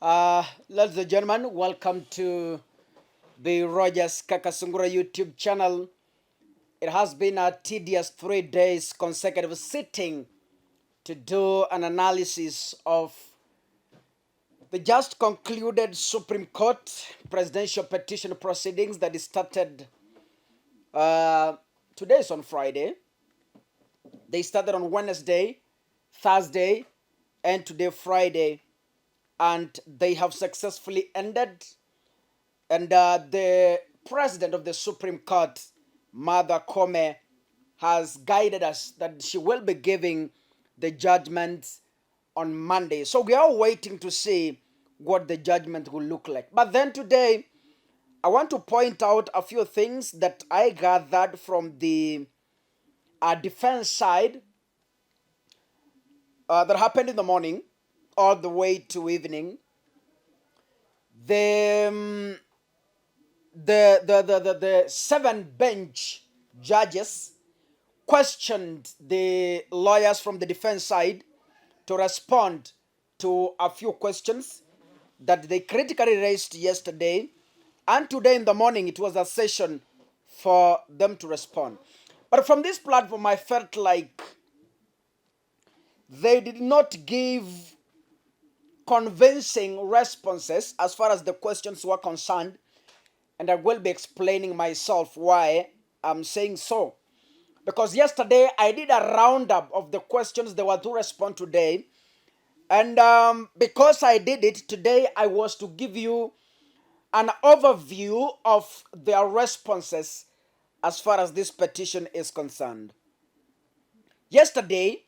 Ladies and gentlemen, welcome to the Rogers Kakasungura YouTube channel. It has been a tedious 3 days consecutive sitting to do an analysis of the just concluded Supreme Court presidential petition proceedings that is started today is on Friday. They started on Wednesday, Thursday, and today Friday, and they have successfully ended. And the president of the Supreme Court, Mother Kome, has guided us that she will be giving the judgment on Monday. So we are waiting to see what the judgment will look like. But then today, I want to point out a few things that I gathered from the defense side that happened in the morning all the way to evening. The 7 bench judges questioned the lawyers from the defense side to respond to a few questions that they critically raised yesterday, and today in the morning it was a session for them to respond. But from this platform, I felt like they did not give convincing responses as far as the questions were concerned, and I will be explaining myself why I'm saying so. Because yesterday I did a roundup of the questions they were to respond today, and because I did it today, I was to give you an overview of their responses as far as this petition is concerned. Yesterday,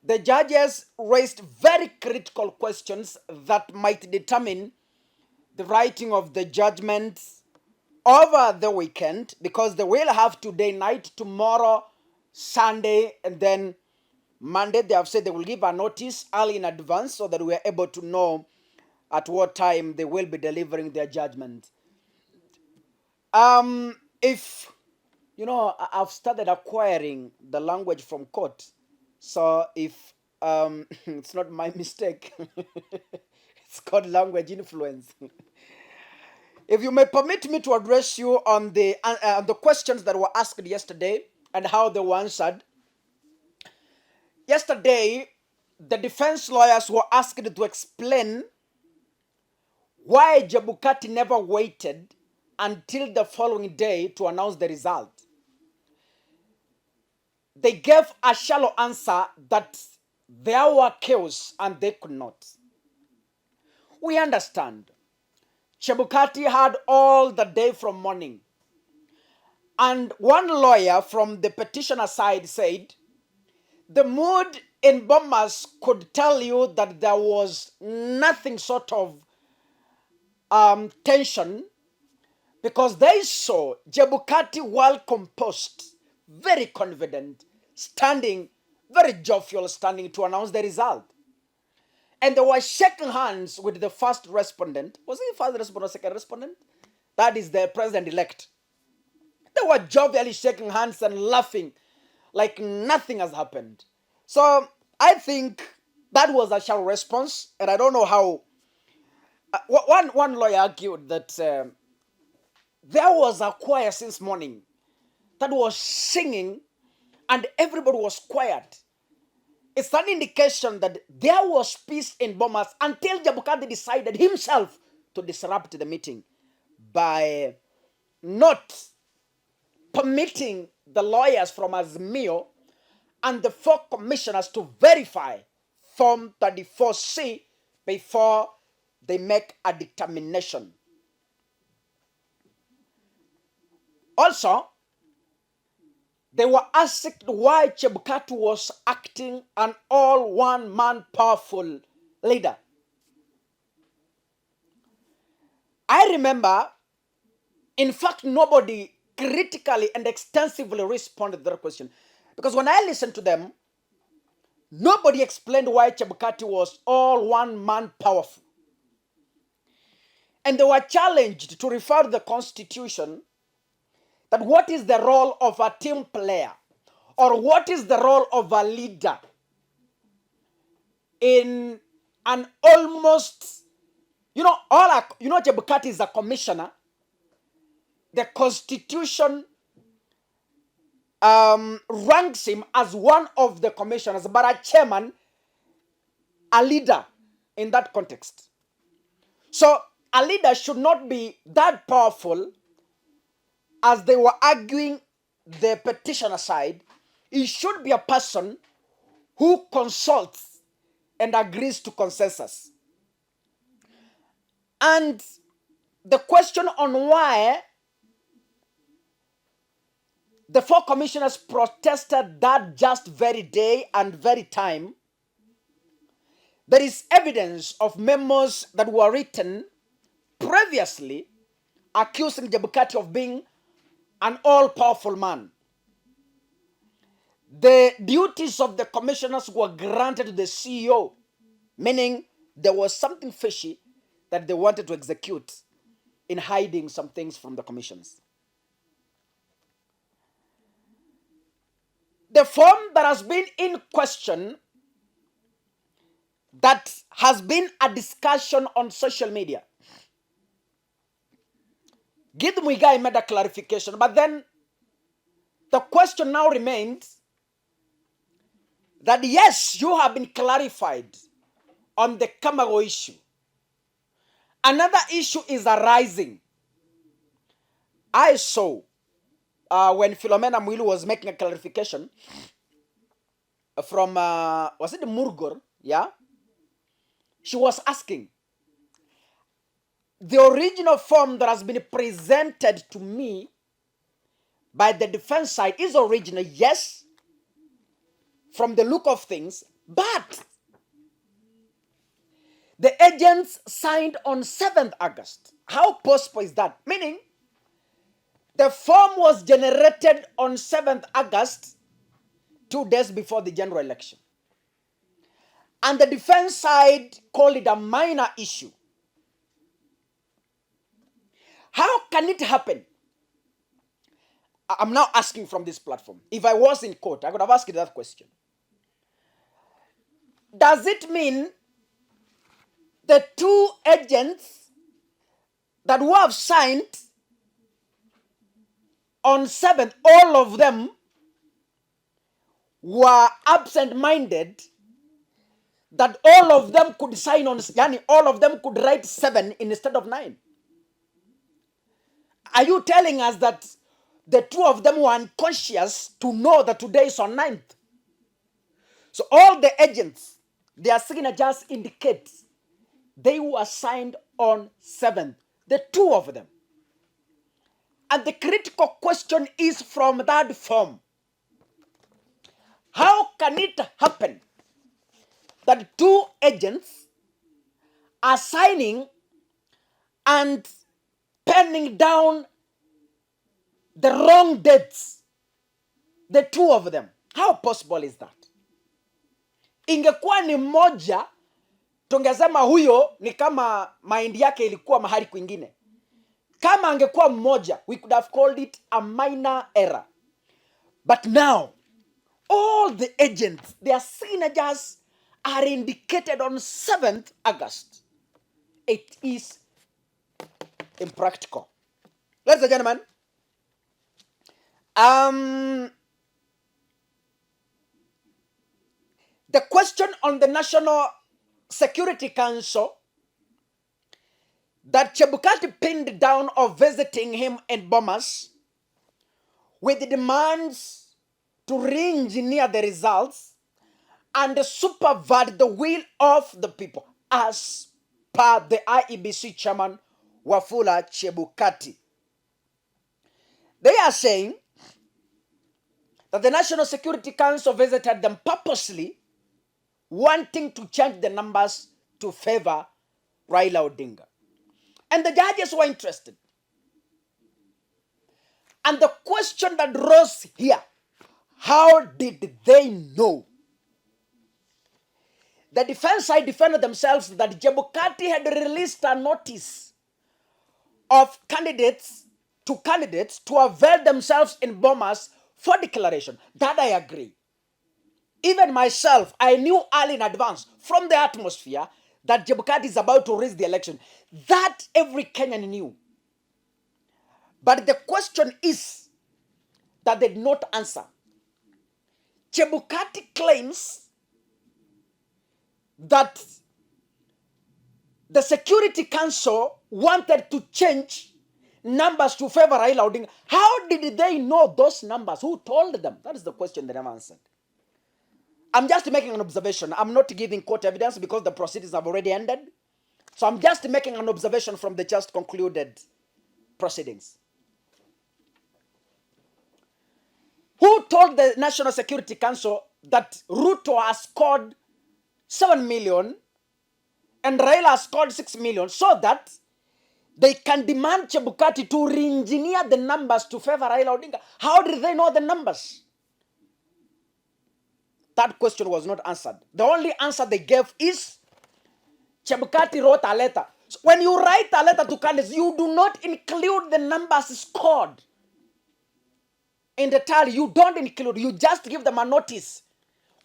the judges raised very critical questions that might determine the writing of the judgment over the weekend, because they will have today night, tomorrow, Sunday, and then Monday. They have said they will give a notice early in advance so that we are able to know at what time they will be delivering their judgment. If you know, I've started acquiring the language from court, so if it's not my mistake, it's called language influence. If you may permit me to address you on the questions that were asked yesterday and how they were answered. Yesterday, the defense lawyers were asked to explain why Chebukati never waited until the following day to announce the result. They gave a shallow answer that there were chaos and they could not. We understand. Chebukati had all the day from morning. And one lawyer from the petitioner side said, the mood in Bomas could tell you that there was nothing sort of tension, because they saw Chebukati well composed, very confident, standing, very jovial, standing to announce the result. And they were shaking hands with the first respondent. Was it the first respondent or second respondent? That is the president-elect. They were jovially shaking hands and laughing like nothing has happened. So I think that was a shallow response, and I don't know how. One lawyer argued that there was a choir since morning that was singing and everybody was quiet. It's an indication that there was peace in Bomas until Chebukati decided himself to disrupt the meeting by not permitting the lawyers from Azimio and the 4 commissioners to verify Form 34C before they make a determination. Also, they were asked why Chebukati was acting an all one-man powerful leader. I remember, in fact, nobody critically and extensively responded to that question. Because when I listened to them, nobody explained why Chebukati was all one-man powerful. And they were challenged to refer to the Constitution that what is the role of a team player, or what is the role of a leader in an almost Chebukati is a commissioner. The Constitution ranks him as one of the commissioners, but a chairman, a leader in that context. So a leader should not be that powerful as they were arguing the petitioner side. He should be a person who consults and agrees to consensus. And the question on why the 4 commissioners protested that just very day and very time, there is evidence of memos that were written previously accusing Chebukati of being an all-powerful man. The duties of the commissioners were granted to the CEO, meaning there was something fishy that they wanted to execute in hiding some things from the commissions. The form that has been in question, that has been a discussion on social media, Gid Muigai made a clarification, but then the question now remains that yes, you have been clarified on the Kamago issue. Another issue is arising. I saw when Philomena Mwilu was making a clarification from, was it Murgor? Yeah? She was asking, the original form that has been presented to me by the defense side is original, yes, from the look of things, but the agents signed on 7th August. How possible is that? Meaning, the form was generated on 7th August, 2 days before the general election. And the defense side called it a minor issue. How can it happen? I'm now asking from this platform. If I was in court, I could have asked you that question. Does it mean the 2 agents that who have signed on 7th, all of them were absent-minded, that all of them could sign on, yani all of them could write 7 instead of 9? Are you telling us that the 2 of them were unconscious to know that today is on 9th? So all the agents, their signatures indicate they were signed on 7th, the 2 of them. And the critical question is from that form. How can it happen that 2 agents are signing and penning down the wrong dates, the 2 of them? How possible is that? Ingekuwa ni mmoja, tungesema huyo ni kama mahindi yake ilikuwa mahali kwingine. Kama angekuwa mmoja, we could have called it a minor error. But now, all the agents, their signatures are indicated on 7th August. It is impractical. Ladies and gentlemen, the question on the National Security Council that Chebukati pinned down of visiting him in Bomas with the demands to re-engineer the results and supervert the will of the people, as per the IEBC chairman Wafula Chebukati. They are saying that the National Security Council visited them purposely, wanting to change the numbers to favor Raila Odinga. And the judges were interested. And the question that rose here, how did they know? The defense side defended themselves that Chebukati had released a notice of candidates to avail themselves in Bomas for declaration. That I agree. Even myself, I knew early in advance from the atmosphere that Chebukati is about to raise the election. That every Kenyan knew. But the question is that they did not answer. Chebukati claims that the Security Council wanted to change numbers to favor Raila Odinga. How did they know those numbers? Who told them? That is the question they never answered. I'm just making an observation. I'm not giving court evidence because the proceedings have already ended. So I'm just making an observation from the just concluded proceedings. Who told the National Security Council that Ruto has scored 7 million and Raila has scored 6 million so that they can demand Chebukati to re-engineer the numbers to favor Raila Odinga? How did they know the numbers? That question was not answered. The only answer they gave is Chebukati wrote a letter. So when you write a letter to candidates, you do not include the numbers scored in the tally. You don't include. You just give them a notice.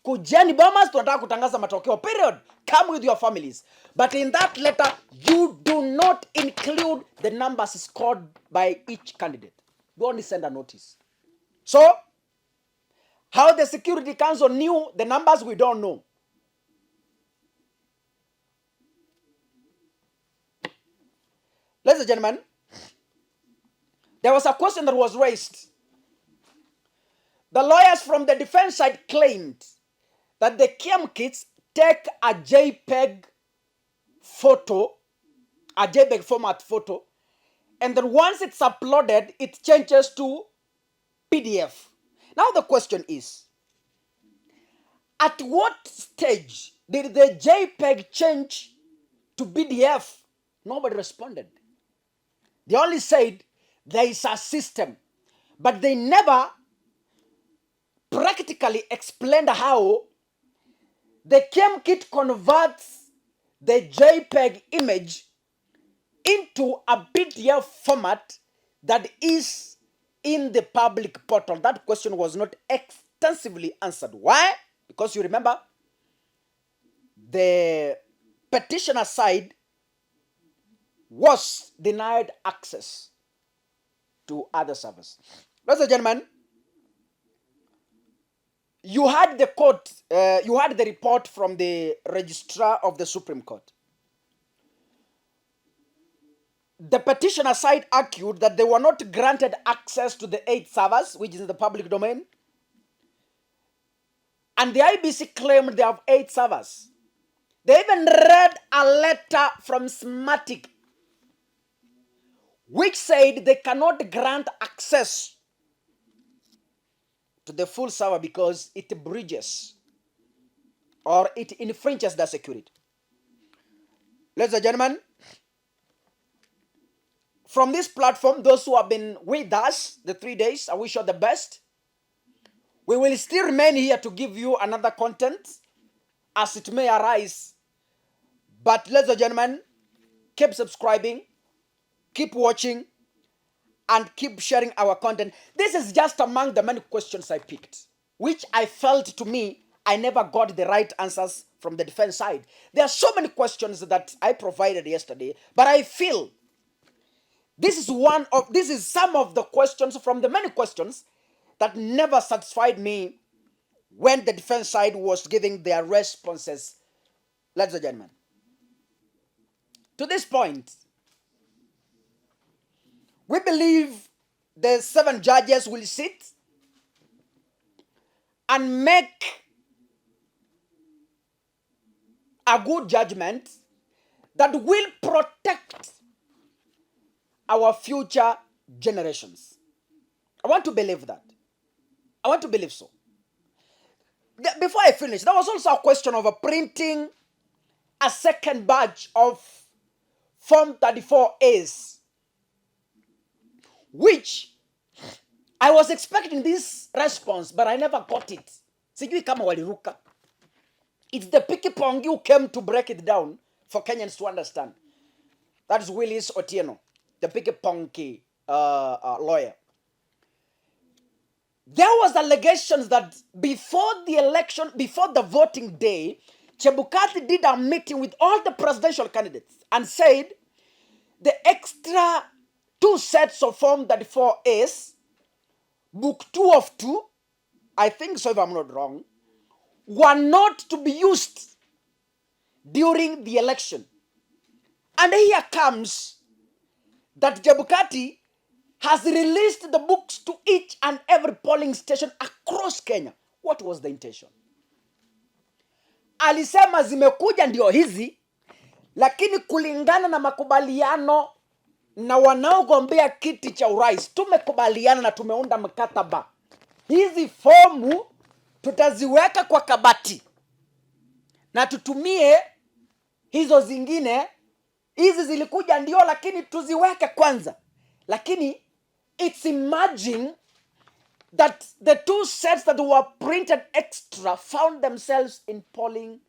Kujeni Bomas, tunataka kutangaza matokeo, period. Come with your families. But in that letter, you do not include the numbers scored by each candidate. You only send a notice. So, how the Security Council knew the numbers, we don't know. Ladies and gentlemen, there was a question that was raised. The lawyers from the defense side claimed that the KM kits take a JPEG photo, a JPEG format photo, and then once it's uploaded, it changes to PDF. Now the question is, at what stage did the JPEG change to PDF? Nobody responded. They only said there is a system, but they never practically explained how the KM kit converts the JPEG image into a PDF format that is in the public portal. That question was not extensively answered. Why? Because you remember, the petitioner side was denied access to other servers. Ladies and gentlemen, you had the court, you had the report from the registrar of the Supreme Court. The petitioner side argued that they were not granted access to the 8 servers, which is in the public domain. And the IBC claimed they have 8 servers. They even read a letter from Smartic, which said they cannot grant access to the full server because it breaches or it infringes the security. Ladies and gentlemen, from this platform, those who have been with us the 3 days, I wish you the best. We will still remain here to give you another content as it may arise. But ladies and gentlemen, keep subscribing, keep watching, and keep sharing our content. This is just among the many questions I picked, which I felt to me, I never got the right answers from the defense side. There are so many questions that I provided yesterday, but I feel this is some of the questions from the many questions that never satisfied me when the defense side was giving their responses. Ladies and gentlemen, to this point, we believe the 7 judges will sit and make a good judgment that will protect our future generations. I want to believe that. I want to believe so. Before I finish, there was also a question of printing a second batch of Form 34As, which I was expecting this response, but I never got it. Sijui kama waliruka. It's the picky pongi who came to break it down for Kenyans to understand. That is Willis Otieno, the picky ponky lawyer. There was allegations that before the election, before the voting day, Chebukati did a meeting with all the presidential candidates and said the extra 2 sets of Form 34As, Book 2 of 2, I think so if I'm not wrong, were not to be used during the election. And here comes that Chebukati has released the books to each and every polling station across Kenya. What was the intention? Alisema zimekuja ndio hizi, lakini kulingana na makubaliano na wanaogombea kiti cha urais, tumekubaliana na tumeunda mkataba. Hizi fomu tutaziweka kwa kabati na tutumie hizo zingine. Hizi zilikuja ndio, lakini tuziweke kwanza. Lakini it's emerging that the 2 sets that were printed extra found themselves in polling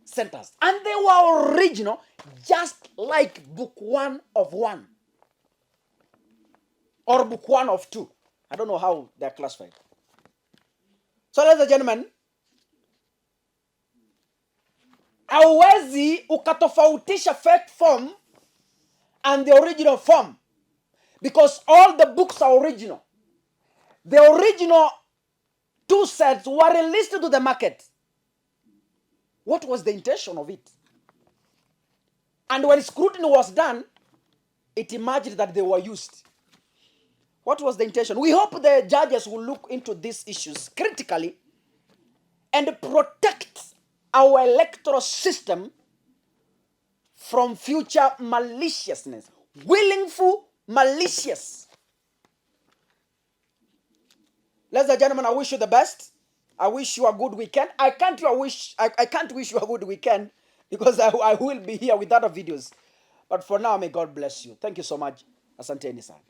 centers. And they were original, just like Book 1 of 1. Or Book 1 of 2. I don't know how they're classified. So ladies and gentlemen, hauwezi ukatofautisha fake form and the original form, because all the books are original. The original 2 sets were released to the market. What was the intention of it? And when scrutiny was done, it emerged that they were used. What was the intention? We hope the judges will look into these issues critically and protect our electoral system from future maliciousness, willful malicious. Ladies and gentlemen, I wish you the best. I wish you a good weekend. I can't wish you a good weekend because I will be here with other videos. But for now, may God bless you. Thank you so much. Asanteni sana.